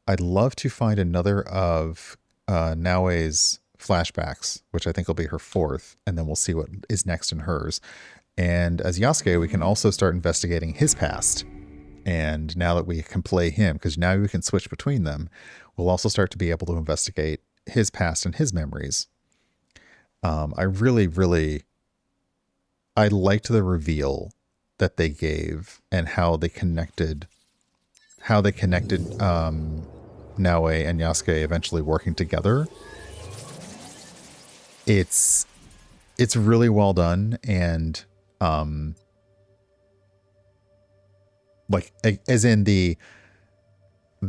I'd love to find another of Naoe's flashbacks, which I think will be her fourth, and then we'll see what is next in hers. And as Yasuke, we can also start investigating his past. And now that we can play him, because now we can switch between them, we'll also start to be able to investigate his past and his memories. I really, really, I liked the reveal that they gave and how they connected Naoe and Yasuke eventually working together. It's really well done, and like as in they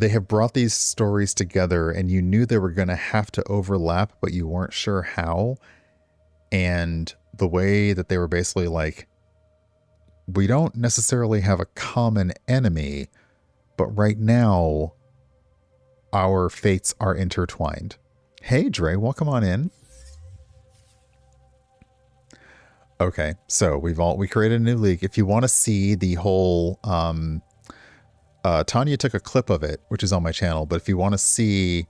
have brought these stories together, and you knew they were going to have to overlap, but you weren't sure how. And the way that they were basically like, we don't necessarily have a common enemy, but right now our fates are intertwined. Hey, Dre, welcome on in. Okay, so we created a new league. If you want to see the whole, Tanya took a clip of it, which is on my channel. But if you want to see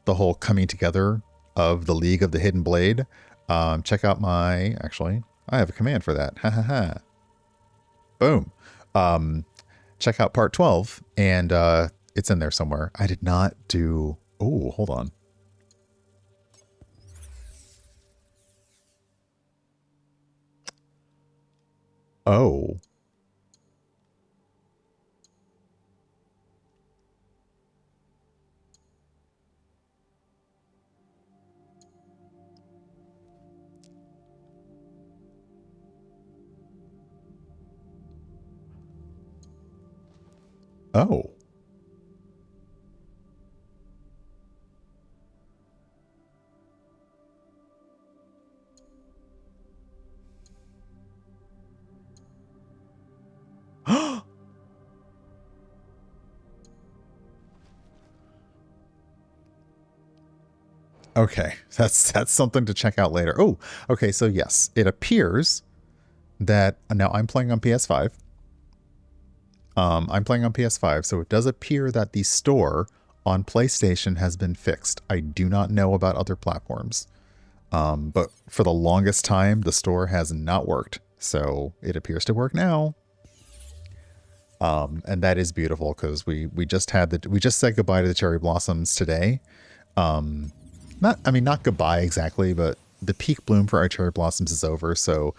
the whole coming together of the League of the Hidden Blade, check out my. Actually, I have a command for that. Ha ha ha. Boom. Check out part 12, and it's in there somewhere. I did not do. Oh, hold on. Oh. Oh. Okay, that's something to check out later. Oh, okay, so yes, it appears that now I'm playing on PS5. I'm playing on PS5, so it does appear that the store on PlayStation has been fixed. I do not know about other platforms, but for the longest time, the store has not worked. So it appears to work now, and that is beautiful because we just said goodbye to the cherry blossoms today. Not goodbye exactly, but the peak bloom for our cherry blossoms is over. So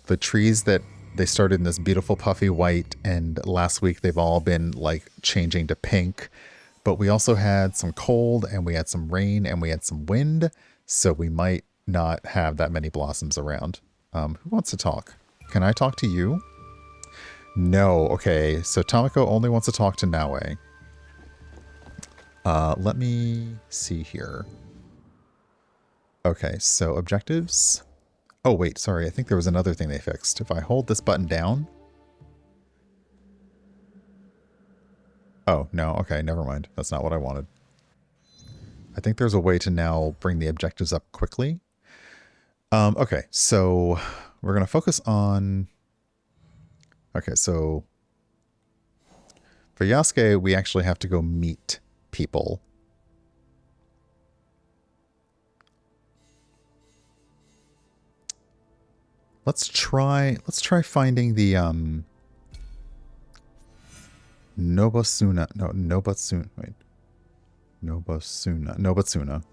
the trees that they started in this beautiful puffy white, and last week they've all been like changing to pink. But we also had some cold, and we had some rain, and we had some wind, so we might not have that many blossoms around. Who wants to talk? Can I talk to you? No. Okay, so Tomiko only wants to talk to Naoe. Let me see here. Okay, so objectives. Oh, wait, sorry. I think there was another thing they fixed. If I hold this button down. Oh, no. Okay, never mind. That's not what I wanted. I think there's a way to now bring the objectives up quickly. Okay, so we're going to focus on... Okay, so for Yasuke, we actually have to go meet people. Let's try finding the Nobutsuna. No, Nobutsuna. Wait. Nobutsuna.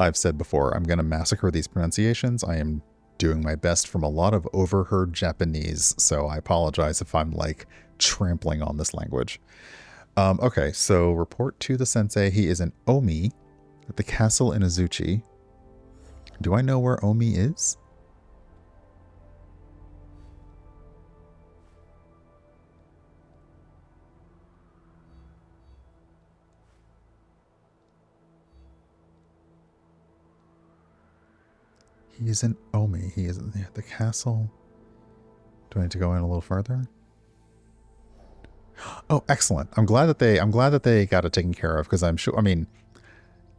I've said before, I'm going to massacre these pronunciations. I am doing my best from a lot of overheard Japanese, so I apologize if I'm like trampling on this language. Okay, so report to the sensei. He is an Omi at the castle in Azuchi. Do I know where Omi is? He is an Omi. He is at the castle. Do I need to go in a little further? Oh, excellent. I'm glad that they got it taken care of, because I'm sure, I mean,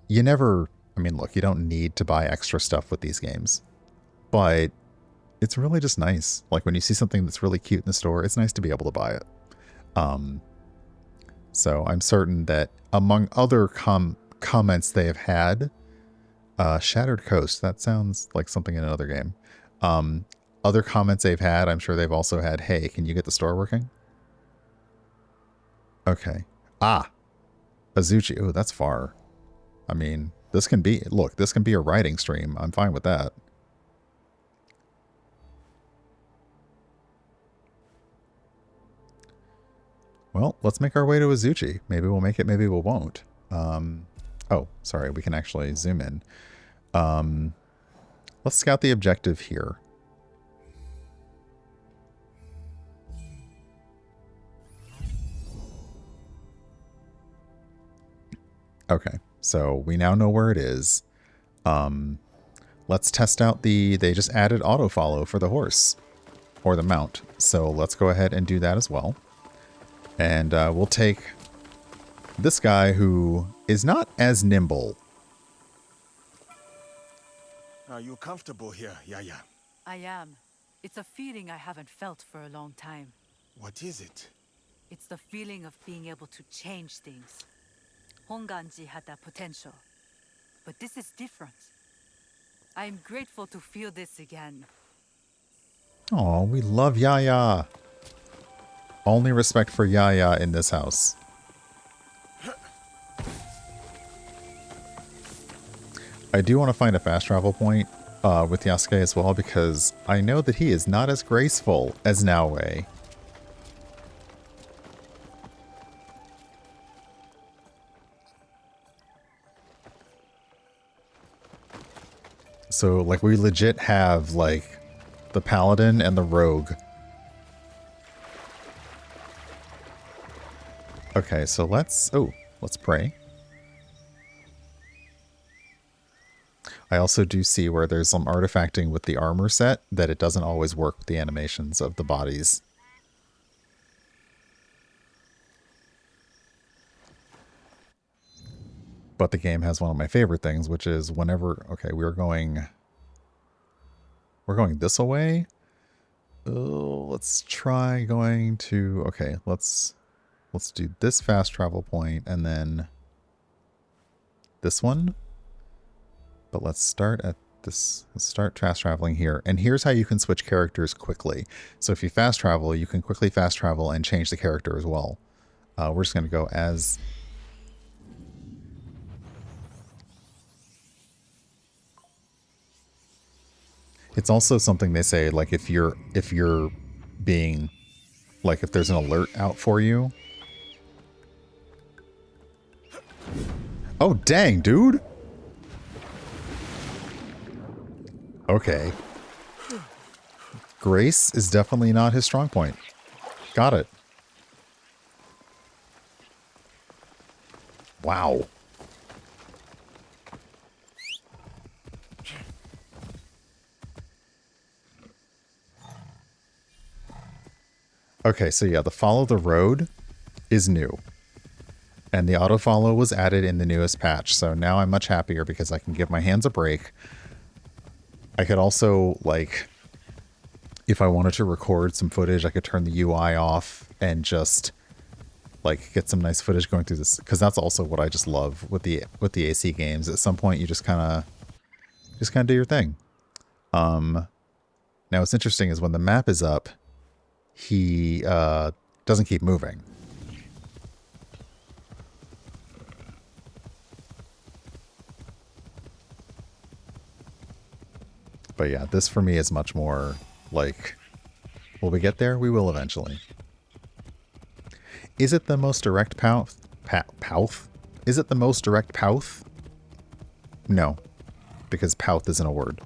look, you don't need to buy extra stuff with these games, but it's really just nice. Like when you see something that's really cute in the store, it's nice to be able to buy it. So I'm certain that among other comments they have had, Shattered Coast, that sounds like something in another game. Other comments they've had, I'm sure they've also had, hey, can you get the store working? Okay. Ah, Azuchi. Oh, that's far. I mean, this can be, look, this can be a writing stream. I'm fine with that. Well, let's make our way to Azuchi. Maybe we'll make it, maybe we won't. Oh, sorry, we can actually zoom in. Let's scout the objective here. Okay, so we now know where it is. Let's test out they just added auto-follow for the horse. Or the mount. So let's go ahead and do that as well. And we'll take this guy who is not as nimble. Are you comfortable here, Yaya? I am. It's a feeling I haven't felt for a long time. What is it? It's the feeling of being able to change things. Honganji had that potential. But this is different. I am grateful to feel this again. Oh, we love Yaya. Only respect for Yaya in this house. I do want to find a fast travel point with Yasuke as well, because I know that he is not as graceful as Naoe. So, like, we legit have, like, the paladin and the rogue. Okay, so let's pray. I also do see where there's some artifacting with the armor set that it doesn't always work with the animations of the bodies. But the game has one of my favorite things, which is whenever, okay, we're going this away. Let's try going to, okay, let's do this fast travel point and then this one. But let's start at this, let's start fast traveling here. And here's how you can switch characters quickly. So if you fast travel, you can quickly fast travel and change the character as well. We're just going to go as... It's also something they say, like, if you're being, like, if there's an alert out for you. Oh, dang, dude. Okay. Grace is definitely not his strong point. Got it. Wow. Okay, so yeah, the follow the road is new. And the auto-follow was added in the newest patch, so now I'm much happier because I can give my hands a break. I could also, like, if I wanted to record some footage, I could turn the UI off and just, like, get some nice footage going through this. Because that's also what I just love with the AC games. At some point, you just kind of do your thing. Now, what's interesting is when the map is up, he doesn't keep moving. But yeah, this for me is much more like, will we get there? We will eventually. Is it the most direct path? Is it the most direct path? No, because path isn't a word.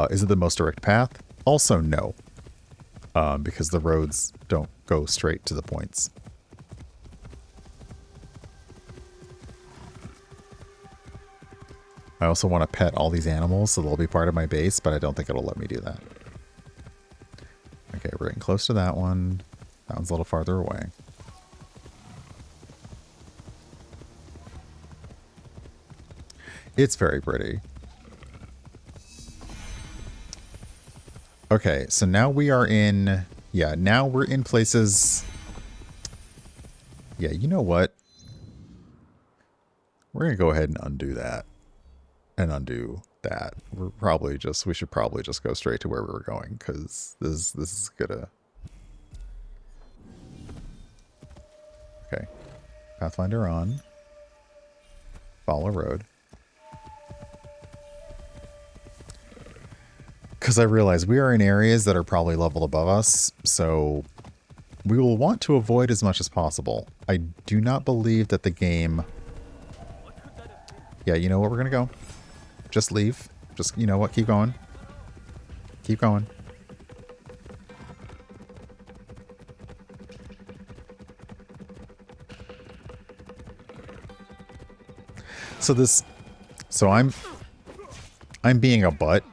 Is it the most direct path? Also no, because the roads don't go straight to the points. I also want to pet all these animals, so they'll be part of my base, but I don't think it'll let me do that. Okay, we're getting close to that one. That one's a little farther away. It's very pretty. Okay, so now we are in... Yeah, now we're in places Yeah, you know what? We're going to go ahead and undo that. And undo that. We should probably just go straight to where we were going, because this is gonna... Okay. Pathfinder on. Follow road. Because I realize we are in areas that are probably leveled above us, so we will want to avoid as much as possible. I do not believe that the game... Yeah, you know what? We're going to go. Just leave. Just, you know what? Keep going. Keep going. So I'm being a butt.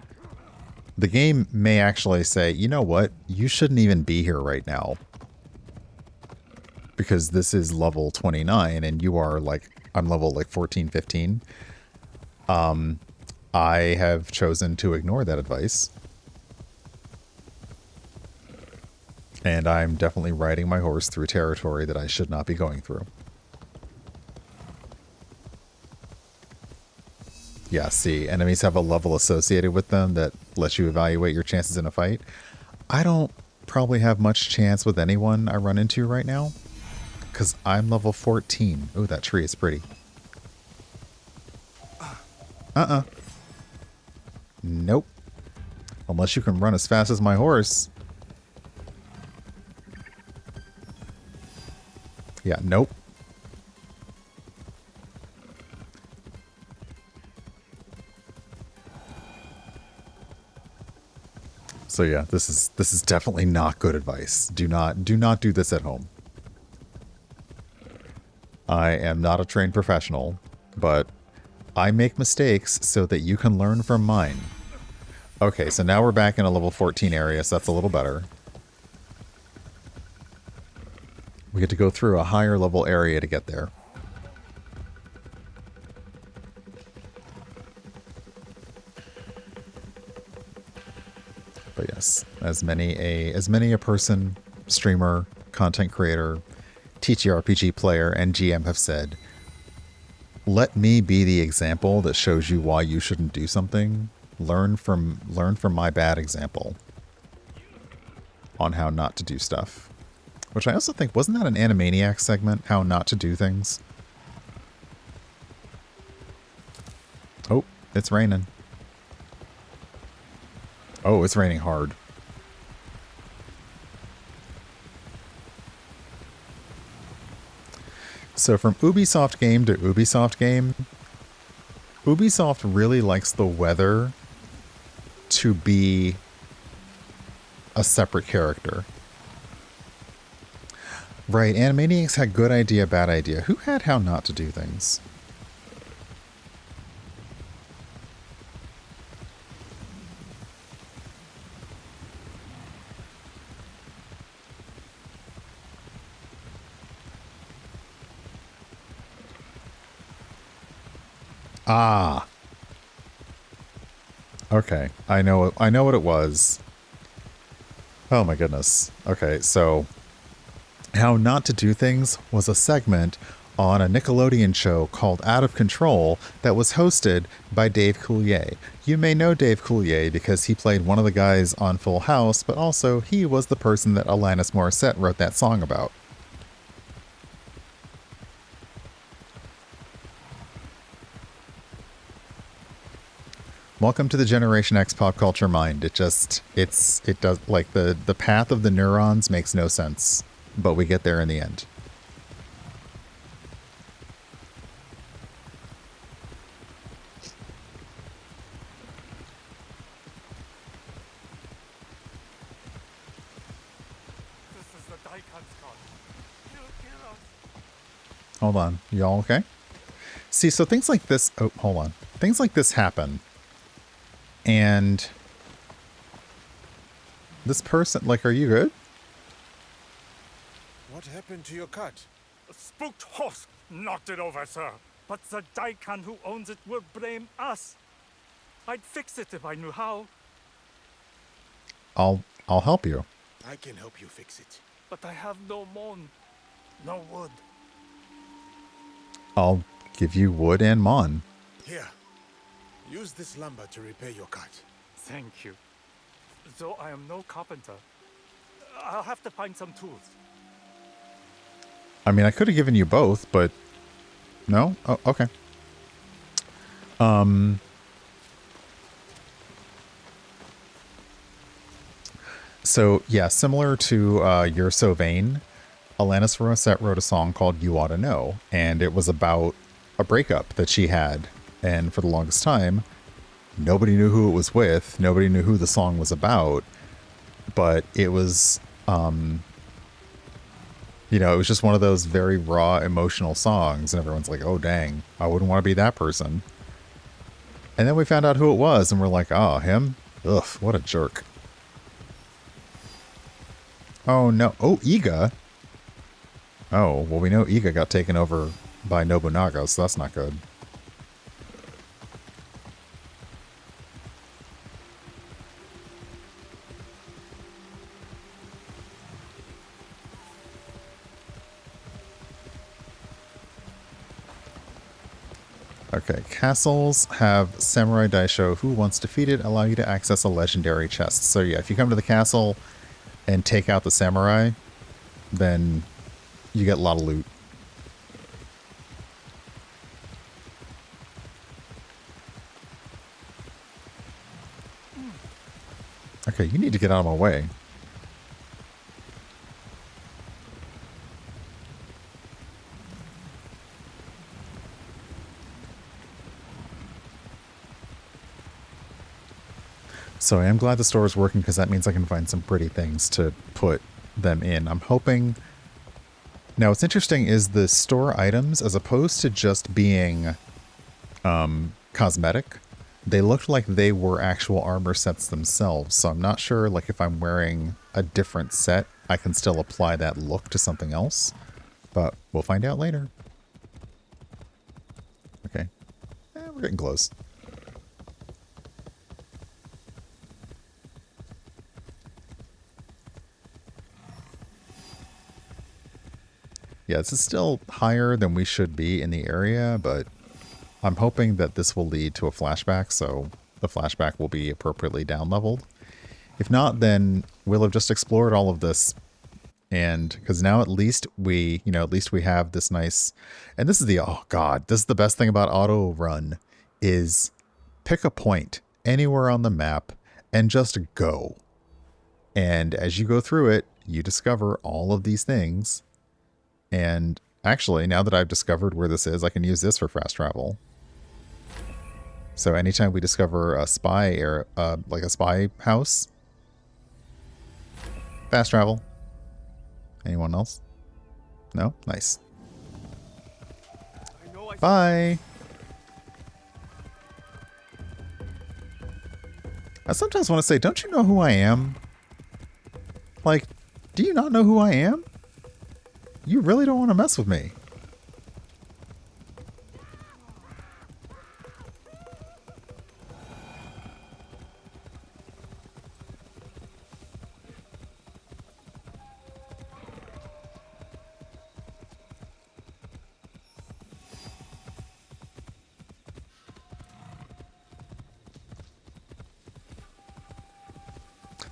The game may actually say, you know what? You shouldn't even be here right now. Because this is level 29 and you are like, I'm level like 14, 15. I have chosen to ignore that advice. And I'm definitely riding my horse through territory that I should not be going through. Yeah, see, enemies have a level associated with them that lets you evaluate your chances in a fight. I don't probably have much chance with anyone I run into right now, because I'm level 14. Ooh, that tree is pretty. Nope. Unless you can run as fast as my horse. Yeah, nope. So yeah, this is definitely not good advice. Do not do this at home. I am not a trained professional, but I make mistakes so that you can learn from mine. Okay, so now we're back in a level 14 area, so that's a little better. We get to go through a higher level area to get there. But yes, as many a person, streamer, content creator, TTRPG player, and GM have said, let me be the example that shows you why you shouldn't do something. Learn from my bad example on how not to do stuff. Which I also think, wasn't that an Animaniacs segment? How not to do things? Oh, it's raining. Oh, it's raining hard. So from Ubisoft game to Ubisoft game, Ubisoft really likes the weather to be a separate character. Right, Animaniacs had good idea, bad idea. Who had how not to do things? Ah. Okay, I know what it was. Oh my goodness. Okay, so how not to do things was a segment on a Nickelodeon show called Out of Control that was hosted by Dave Coulier. You may know Dave Coulier because he played one of the guys on Full House, but also he was the person that Alanis Morissette wrote that song about. Welcome to the Generation X pop culture mind. It does, like, the path of the neurons makes no sense, but we get there in the end. This is the Daikan's god. He'll kill us. Hold on. Y'all okay? See, so things like this... Oh, hold on. Things like this happen. And this person, like, are you good? What happened to your cut? A spooked horse knocked it over, sir. But the Daikan who owns it will blame us. I'd fix it if I knew how. I'll help you. I can help you fix it. But I have no mon, no wood. I'll give you wood and mon. Here, use this lumber to repair your cut. Thank you. Though I am no carpenter, I'll have to find some tools. I mean, I could have given you both, but no? Oh, okay. So, yeah, similar to You're So Vain, Alanis Morissette wrote a song called You Oughta Know, and it was about a breakup that she had. And for the longest time, nobody knew who it was with, nobody knew who the song was about, but it was, you know, it was just one of those very raw, emotional songs, and everyone's like, oh, dang, I wouldn't want to be that person. And then we found out who it was, and we're like, oh, him? Ugh, what a jerk. Oh, no. Oh, Iga? Oh, well, we know Iga got taken over by Nobunaga, so that's not good. Okay, castles have Samurai Daisho. Who once defeated allow you to access a legendary chest. So yeah, if you come to the castle and take out the samurai, then you get a lot of loot. Okay, you need to get out of my way. So I am glad the store is working because that means I can find some pretty things to put them in. I'm hoping... Now, what's interesting is the store items, as opposed to just being cosmetic, they looked like they were actual armor sets themselves. So I'm not sure, like, if I'm wearing a different set, I can still apply that look to something else. But we'll find out later. Okay. We're getting close. Yeah, this is still higher than we should be in the area, but I'm hoping that this will lead to a flashback, so the flashback will be appropriately down-leveled. If not, then we'll have just explored all of this, and because now at least we, at least we have this nice, and this is the, oh god, this is the best thing about auto run, is pick a point anywhere on the map and just go. And as you go through it, you discover all of these things. And actually, now that I've discovered where this is, I can use this for fast travel. So anytime we discover a spy or like a spy house, fast travel. Anyone else? No? Nice. Bye. I sometimes want to say, don't you know who I am? Like, do you not know who I am? You really don't want to mess with me.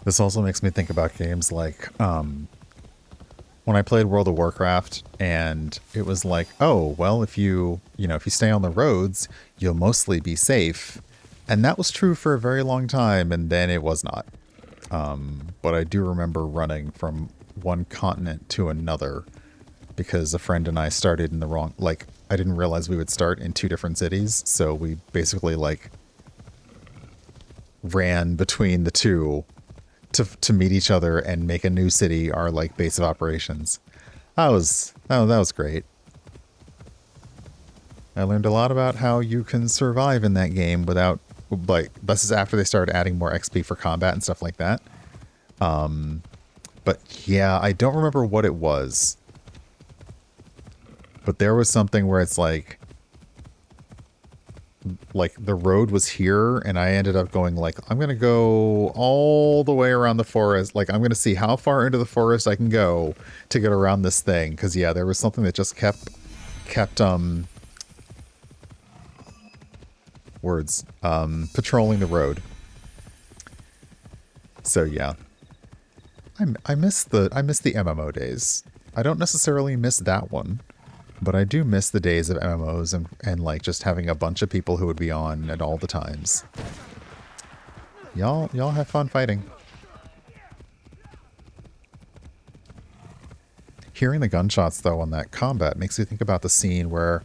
This also makes me think about games like, when I played World of Warcraft, and it was like, oh, well, if you stay on the roads, you'll mostly be safe. And that was true for a very long time, and then it was not. But I do remember running from one continent to another because a friend and I started in the wrong, like, I didn't realize we would start in two different cities, so we basically, like, ran between the two to meet each other and make a new city our like base of operations. That was great. I learned a lot about how you can survive in that game without, like, this is after they started adding more XP for combat and stuff like that. But yeah, I don't remember what it was. But there was something where it's like the road was here and I ended up going like, I'm going to go all the way around the forest. Like, I'm going to see how far into the forest I can go to get around this thing. Cause yeah, there was something that just kept words. Patrolling the road. So yeah, I miss the MMO days. I don't necessarily miss that one, but I do miss the days of MMOs and like just having a bunch of people who would be on at all the times. Y'all have fun fighting. Hearing the gunshots though on that combat makes me think about the scene where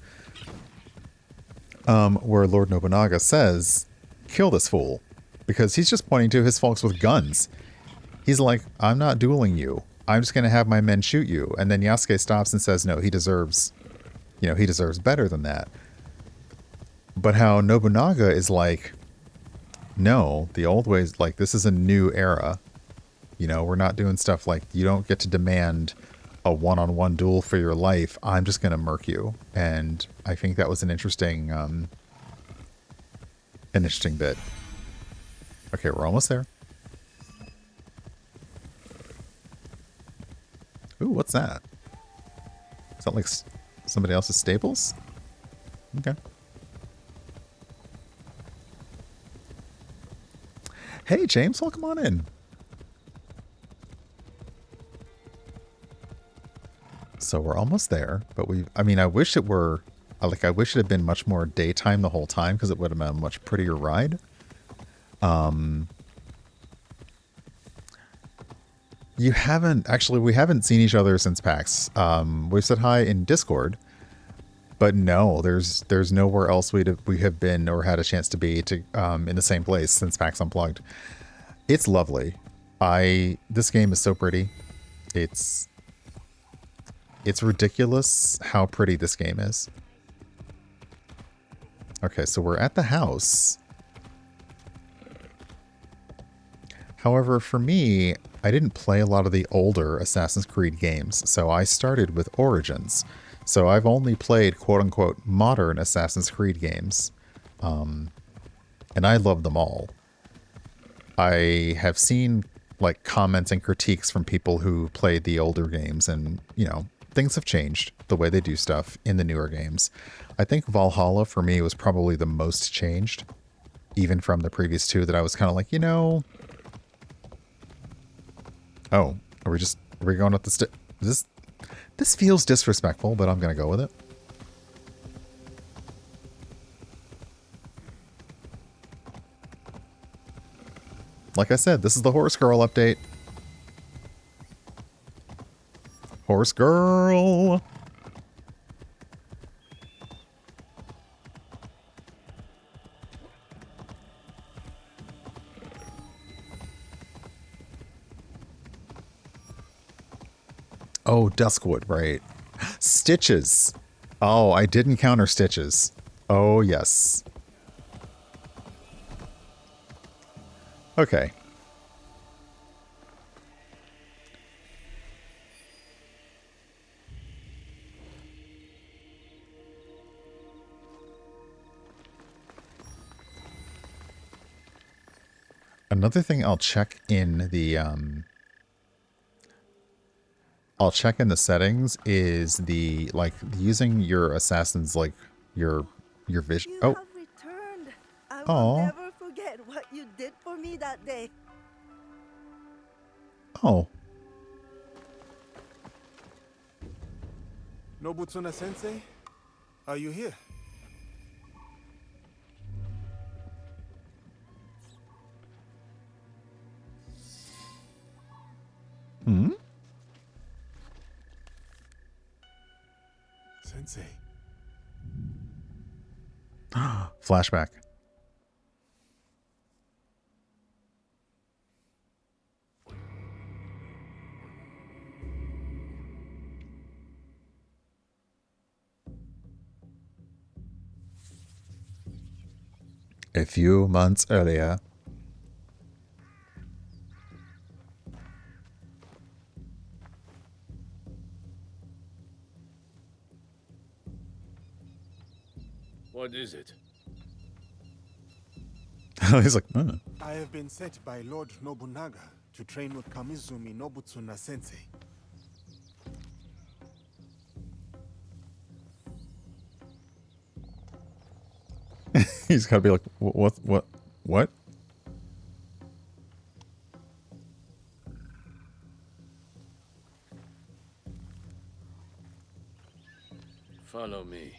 Lord Nobunaga says, "Kill this fool," because he's just pointing to his folks with guns. He's like, "I'm not dueling you. I'm just going to have my men shoot you." And then Yasuke stops and says, "No, he deserves, he deserves better than that." But how Nobunaga is like, "No, the old ways, like, this is a new era. We're not doing stuff like, you don't get to demand a one-on-one duel for your life. I'm just going to murk you." And I think that was an interesting bit. Okay, we're almost there. Ooh, what's that? Is that like somebody else's stables? Okay. Hey, James, welcome on in. So we're almost there, but I wish it were, I wish it had been much more daytime the whole time because it would have been a much prettier ride. We haven't seen each other since PAX. We've said hi in Discord, but no, there's nowhere else we have been or had a chance to be in the same place since PAX Unplugged. It's lovely. This game is so pretty. It's ridiculous how pretty this game is. Okay, so we're at the house. However, for me, I didn't play a lot of the older Assassin's Creed games, so I started with Origins. So I've only played quote-unquote modern Assassin's Creed games. And I love them all. I have seen like comments and critiques from people who played the older games, and things have changed the way they do stuff in the newer games. I think Valhalla for me was probably the most changed, even from the previous two, that I was kind of like, oh, are we going up the this feels disrespectful, but I'm going to go with it. Like I said, this is the Horse Girl update. Horse Girl! Oh, Duskwood, right. Stitches. Oh, I did encounter Stitches. Oh, yes. Okay. Another thing I'll check in the settings is the using your assassin's your vision. You Oh, have returned. I will oh, never forget what you did for me that day. oh. Nobutsuna-sensei, are you here? Hmm. Sensei. Flashback. A few months earlier. What is it? He's like, I have been sent by Lord Nobunaga to train with Kamizumi Nobutsuna-sensei. He's got to be like, what? Follow me.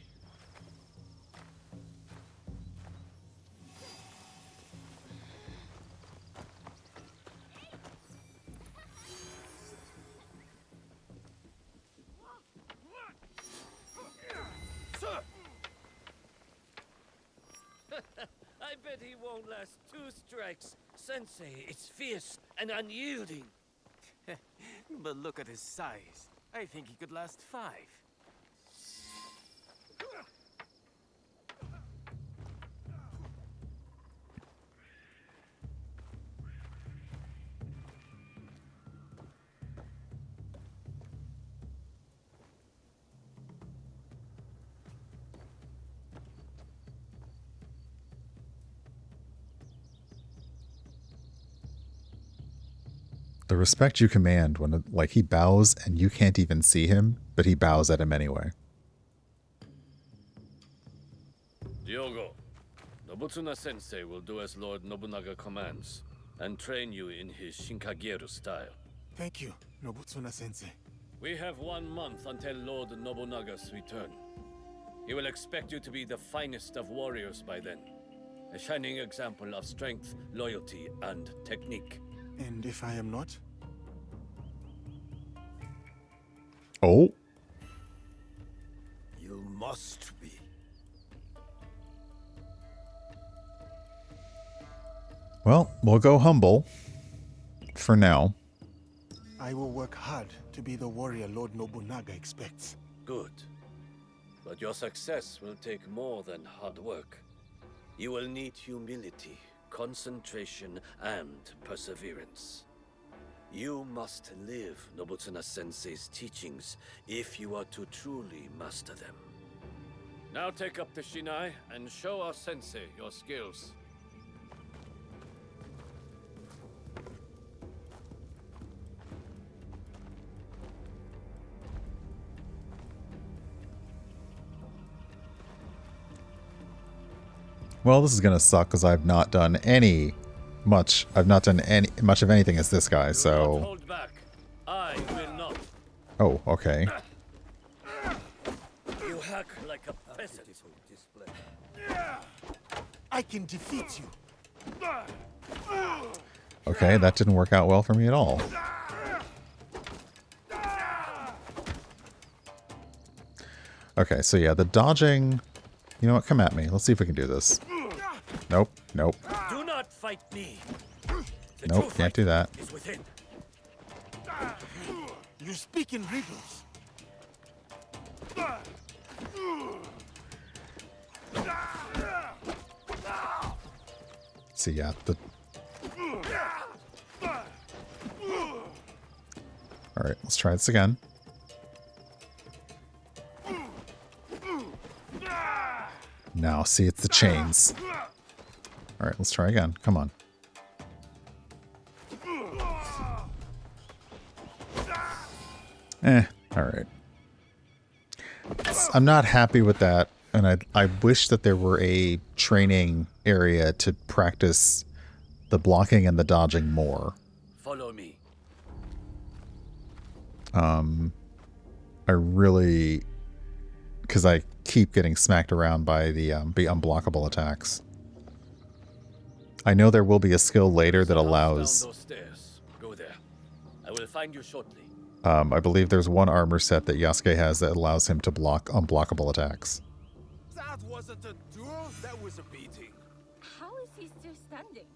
I bet he won't last 2 strikes. Sensei, it's fierce and unyielding. But look at his size. I think he could last 5. The respect you command when, like, he bows and you can't even see him, but he bows at him anyway. Diogo, Nobutsuna Sensei will do as Lord Nobunaga commands and train you in his Shinkageru style. Thank you, Nobutsuna Sensei. We have 1 month until Lord Nobunaga's return. He will expect you to be the finest of warriors by then. A shining example of strength, loyalty, and technique. And if I am not? Oh. You must be. Well, we'll go humble for now. I will work hard to be the warrior Lord Nobunaga expects. Good. But your success will take more than hard work. You will need humility, concentration, and perseverance. You must live Nobutsuna Sensei's teachings if you are to truly master them. Now take up the Shinai and show our sensei your skills. Well, this is gonna suck because I've not done much of anything as this guy, Do not so. hold back. I will not. Oh, okay. You hack like a peasant. I can defeat you. Okay, that didn't work out well for me at all. Okay, so yeah, the dodging. You know what? Come at me. Let's see if we can do this. Nope. Nope. Do not fight me. The Nope. true Can't fight do that. is within. You speak in riddles. So yeah, the. All right, let's try this again. Now, see, it's the chains. All right, let's try again. Come on. All right. I'm not happy with that, and I wish that there were a training area to practice the blocking and the dodging more. Follow me. I really, because I keep getting smacked around by the unblockable attacks. I know there will be a skill later that Down allows. those stairs. Go there. I will find you shortly. I believe there's one armor set that Yasuke has that allows him to block unblockable attacks. That wasn't a duel, that was a beating. How is he still standing?